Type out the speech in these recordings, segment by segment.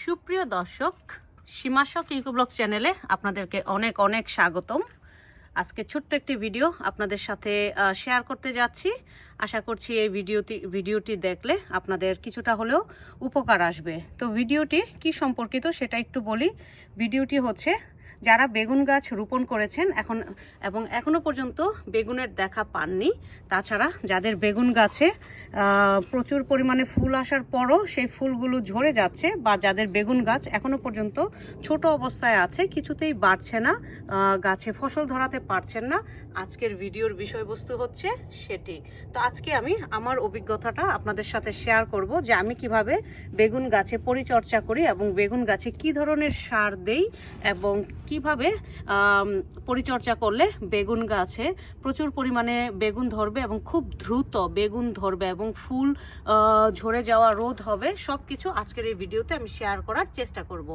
সুপ্রিয় দর্শক, সীমাশক ইকোব্লগ চ্যানেলে আপনাদেরকে অনেক অনেক স্বাগতম। আজকে ছোট্ট একটি ভিডিও আপনাদের সাথে শেয়ার করতে যাচ্ছি। আশা করছি এই ভিডিওটি দেখলে আপনাদের কিছুটা হলেও উপকার আসবে। তো ভিডিওটি কি সম্পর্কিত সেটা একটু বলি। ভিডিওটি হচ্ছে যারা বেগুন গাছ রোপণ করেছেন এখনো পর্যন্ত বেগুনের দেখা পাননি, তাছাড়া যাদের বেগুন গাছে প্রচুর পরিমাণে ফুল আসার পরও সেই ফুলগুলো ঝরে যাচ্ছে, বা যাদের বেগুন গাছ এখনো পর্যন্ত ছোট অবস্থায় আছে, কিছুতেই বাড়ছে না, গাছে ফসল ধরাতে পারছেন না, আজকের ভিডিওর বিষয়বস্তু হচ্ছে সেটি। তো আজকে আমি আমার অভিজ্ঞতাটা আপনাদের সাথে শেয়ার করব যে আমি কিভাবে বেগুন গাছে পরিচর্যা করি এবং বেগুন গাছে কি ধরনের সার দেই এবং কিভাবে পরিচর্যা করলে বেগুন গাছে প্রচুর পরিমাণে বেগুন ধরবে এবং খুব দ্রুত বেগুন ধরবে এবং ফুল ঝরে যাওয়া রোধ হবে। সব কিছু আজকের এই ভিডিওতে আমি শেয়ার করার চেষ্টা করব।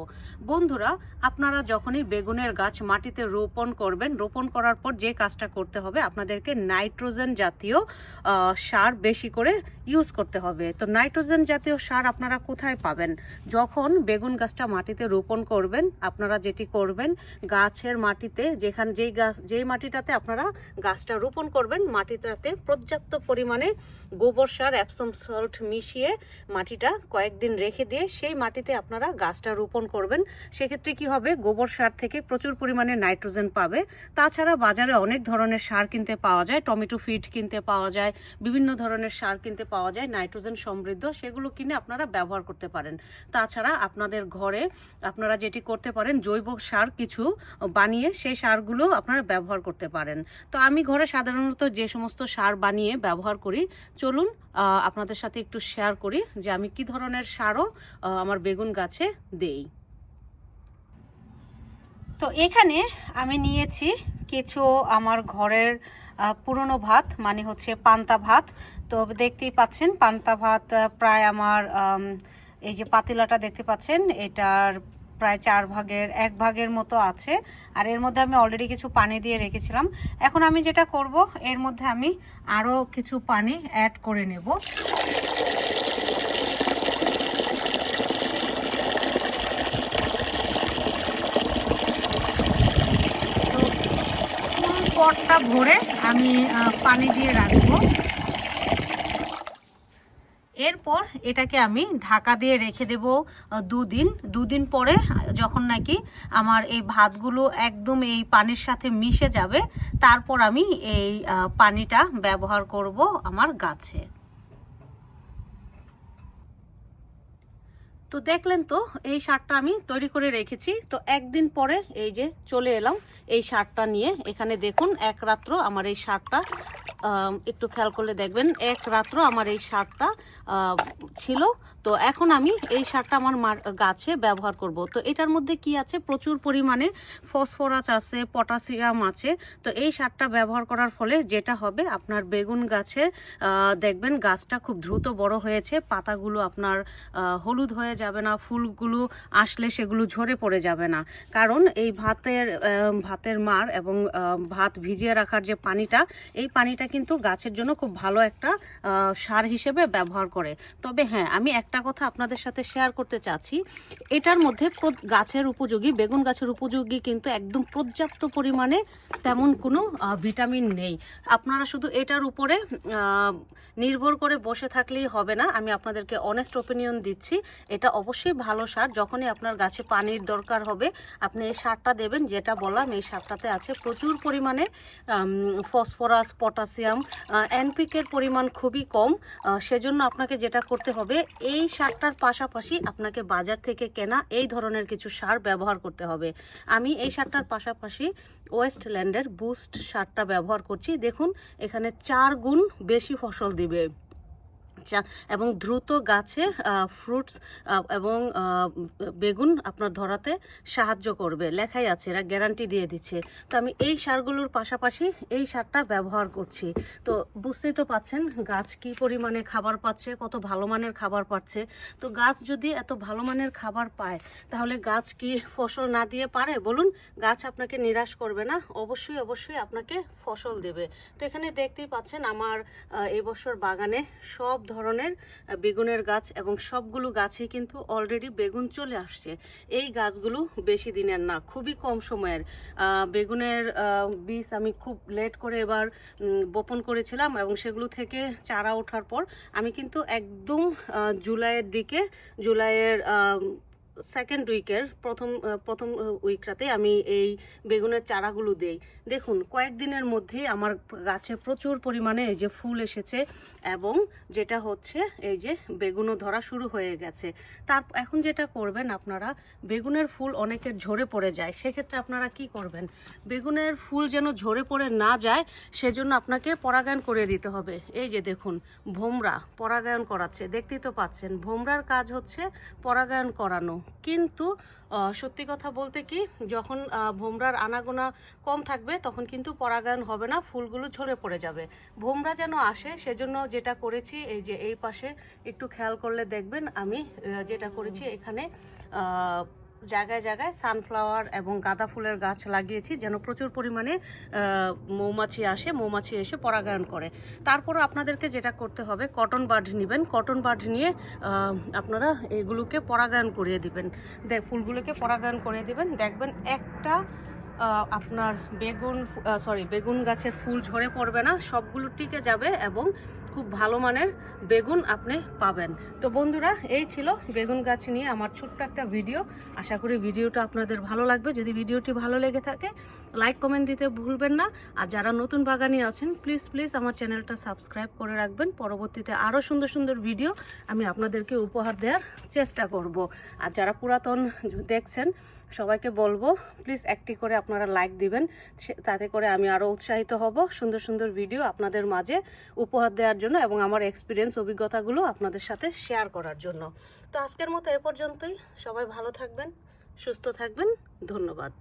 বন্ধুরা, আপনারা যখনই বেগুনের গাছ মাটিতে রোপণ করবেন, রোপণ করার পর যে কাজটা করতে হবে, আপনাদেরকে নাইট্রোজেন জাতীয় সার বেশি করে ইউজ করতে হবে। তো নাইট্রোজেন জাতীয় সার আপনারা কোথায় পাবেন? যখন বেগুন গাছটা মাটিতে রোপণ করবেন, আপনারা যেটি করবেন, গাছের মাটিতে যেই মাটিটাতে আপনারা গাছটা রোপণ করবেন, মাটিটাতে পর্যাপ্ত পরিমাণে গোবর সার এপসম সল্ট মিশিয়ে মাটিটা কয়েকদিন রেখে দিয়ে সেই মাটিতে আপনারা গাছটা রোপণ করবেন। সেক্ষেত্রে কি হবে, গোবর সার থেকে প্রচুর পরিমাণে নাইট্রোজেন পাবে। তাছাড়া বাজারে অনেক ধরনের সার কিনতে পাওয়া যায়, টমেটো ফিড কিনতে পাওয়া যায়, বিভিন্ন ধরনের সার কিনতে পাওয়া যায় নাইট্রোজেন সমৃদ্ধ, সেগুলো কিনে আপনারা ব্যবহার করতে পারেন। তাছাড়া আপনাদের ঘরে আপনারা যেটি করতে পারেন, জৈব সার কিছু বানিয়ে সেই সারগুলো আপনারা ব্যবহার করতে পারেন। তো আমি ঘরে সাধারণত যে সমস্ত সার বানিয়ে ব্যবহার করি, চলুন আপনাদের সাথে একটু শেয়ার করি যে আমি কি ধরনের সারও আমার বেগুন গাছে দেই। তো এখানে আমি নিয়েছি কিছু আমার ঘরের পুরনো ভাত, মানে হচ্ছে পান্তা ভাত। তো দেখতেই পাচ্ছেন পান্তা ভাত প্রায় আমার এই যে পাতিলাটা দেখতে পাচ্ছেন, এটার প্রায় 1/4 ভাগের মতো আছে। আর এর মধ্যে আমি অলরেডি কিছু পানি দিয়ে রেখেছিলাম। এখন আমি যেটা করব, এর মধ্যে আমি আরও কিছু পানি অ্যাড করে নেব। পটটা ভরে আমি পানি দিয়ে রাখবো। এরপর এটাকে আমি ঢাকা দিয়ে রেখে দেব 2 দিন পরে যখন নাকি আমার এই ভাতগুলো একদম এই পানির সাথে মিশে যাবে, তারপর আমি এই পানিটা ব্যবহার করব আমার গাছে। তো দেখলেন তো, এই সারটা আমি তৈরি করে রেখেছি। তো একদিন পরে এই যে চলে এলাম এই সারটা নিয়ে। এখানে দেখুন, এক রাত্র আমার এই সারটা, একটু খেয়াল করলে দেখবেন, এক রাত্র আমার এই সারটা ছিল। তো এখন আমি এই সারটা আমার গাছে ব্যবহার করব। তো এটার মধ্যে কি আছে, প্রচুর পরিমাণে ফসফরাস আছে, পটাশিয়াম আছে। তো এই সারটা ব্যবহার করার ফলে যেটা হবে, আপনার বেগুন গাছের দেখবেন গাছটা খুব দ্রুত বড় হয়েছে, পাতাগুলো আপনার হলুদ হয়ে যাবে না, ফুলগুলো আসলে সেগুলো ঝরে পড়ে যাবে না। কারণ এই ভাতের মাড় এবং ভাত ভিজিয়ে রাখার যে পানিটা, এই পানিটা কিন্তু গাছের জন্য খুব ভালো একটা সার হিসেবে ব্যবহার করে। তবে হ্যাঁ, আমি একটা কথা আপনাদের সাথে শেয়ার করতে চাচ্ছি, এটার মধ্যে গাছের উপযোগী, বেগুন গাছের উপযোগী কিন্তু একদম পর্যাপ্ত পরিমাণে তেমন কোনো ভিটামিন নেই। আপনারা শুধু এটার উপরে নির্ভর করে বসে থাকলেই হবে না। আমি আপনাদেরকে অনেস্ট ওপিনিয়ন দিচ্ছি, এটা অবশ্যই ভালো সার। যখনই আপনার গাছে পানির দরকার হবে, আপনি এই সারটা দেবেন। যেটা বললাম, এই সারটাতে আছে প্রচুর পরিমাণে ফসফরাস, পটাশিয়াম, এনপিকের পরিমাণ খুবই কম। সেজন্য আপনাকে যেটা করতে হবে, এই সারটার পাশাপাশি আপনাকে বাজার থেকে কেনা এই ধরনের কিছু সার ব্যবহার করতে হবে। আমি এই সারটার পাশাপাশি ওয়েস্টল্যান্ডের বুস্ট সারটা ব্যবহার করছি। দেখুন, এখানে 4 গুণ বেশি ফসল দিবে এবং দ্রুত গাছে ফ্রুটস এবং বেগুন আপনার ধরাতে সাহায্য করবে, লেখাই আছে, এরা গ্যারান্টি দিয়ে দিচ্ছে। তো আমি এই সারগুলোর পাশাপাশি এই সারটা ব্যবহার করছি। তো বুঝতেই তো পাচ্ছেন গাছ কি পরিমাণে খাবার পাচ্ছে, কত ভালো মানের খাবার পাচ্ছে। তো গাছ যদি এত ভালো মানের খাবার পায়, তাহলে গাছ কি ফসল না দিয়ে পারে বলুন? গাছ আপনাকে নিরাশ করবে না, অবশ্যই আপনাকে ফসল দেবে। তো এখানে দেখতেই পাচ্ছেন আমার এই বছর বাগানে সব ধরনের ধরনের বেগুনের গাছ এবং সবগুলো গাছে কিন্তু অলরেডি বেগুন চলে আসছে। এই গাছগুলো বেশি দিনের না, খুবই কম সময়ের। বেগুনের বীজ আমি খুব লেট করে এবার বপন করেছিলাম এবং সেগুলো থেকে চারা ওঠার পর আমি কিন্তু একদম জুলাইয়ের দিকে, জুলাইয়ের সেকেন্ড উইকের প্রথম উইকটাতে আমি এই বেগুনের চারাগুলো দেই। দেখুন কয়েকদিনের মধ্যেই আমার গাছে প্রচুর পরিমাণে এই যে ফুল এসেছে এবং যেটা হচ্ছে এই যে বেগুনও ধরা শুরু হয়ে গেছে। এখন যেটা করবেন আপনারা, বেগুনের ফুল অনেকের ঝরে পড়ে যায়, সেক্ষেত্রে আপনারা কি করবেন, বেগুনের ফুল যেন ঝরে পড়ে না যায় সেজন্য আপনাকে পরাগায়ন করে দিতে হবে। এই যে দেখুন ভোমরা পরাগায়ন করাচ্ছে, দেখতেই তো পাচ্ছেন। ভোমরার কাজ হচ্ছে পরাগায়ন করানো, কিন্তু সত্যি কথা বলতে কি, যখন ভোমরার আনাগোনা কম থাকবে তখন কিন্তু পরাগায়ন হবে না, ফুলগুলো ঝরে পড়ে যাবে। ভোমরা যেন আসে সেজন্য যেটা করেছি, এই যে এই পাশে একটু খেয়াল করলে দেখবেন আমি যেটা করেছি, এখানে জায়গায় জায়গায় সানফ্লাওয়ার এবং গাঁদা ফুলের গাছ লাগিয়েছি যেন প্রচুর পরিমাণে মৌমাছি আসে, মৌমাছি এসে পরাগায়ন করে। তারপরও আপনাদেরকে যেটা করতে হবে, কটন বাড নেবেন, কটন বাড নিয়ে আপনারা এগুলোকে পরাগায়ন করিয়ে দিবেন, ফুলগুলোকে পরাগায়ন করিয়ে দিবেন। দেখবেন একটা আপনার বেগুন গাছের ফুল ঝরে পড়বে না, সবগুলো টিকে যাবে এবং খুব ভালো মানের বেগুন আপনি পাবেন। তো বন্ধুরা, এই ছিল বেগুন গাছ নিয়ে আমার ছোট্ট একটা ভিডিও। আশা করি ভিডিওটা আপনাদের ভালো লাগবে। যদি ভিডিওটি ভালো লেগে থাকে লাইক কমেন্ট দিতে ভুলবেন না। আর যারা নতুন বাগানি আছেন প্লিজ আমার চ্যানেলটা সাবস্ক্রাইব করে রাখবেন। পরবর্তীতে আরও সুন্দর সুন্দর ভিডিও আমি আপনাদেরকে উপহার দেওয়ার চেষ্টা করব। আর যারা পুরাতন দেখছেন সবাইকে বলবো প্লিজ একটি করে আপনারা লাইক দিবেন, তাতে করে আমি আরও উৎসাহিত হব সুন্দর সুন্দর ভিডিও আপনাদের মাঝে উপহার দেওয়ার জন্য এবং আমার এক্সপিরিয়েন্স অভিজ্ঞতাগুলো আপনাদের সাথে শেয়ার করার জন্য। তো আজকের মতো এ পর্যন্তই। সবাই ভালো থাকবেন, সুস্থ থাকবেন। ধন্যবাদ।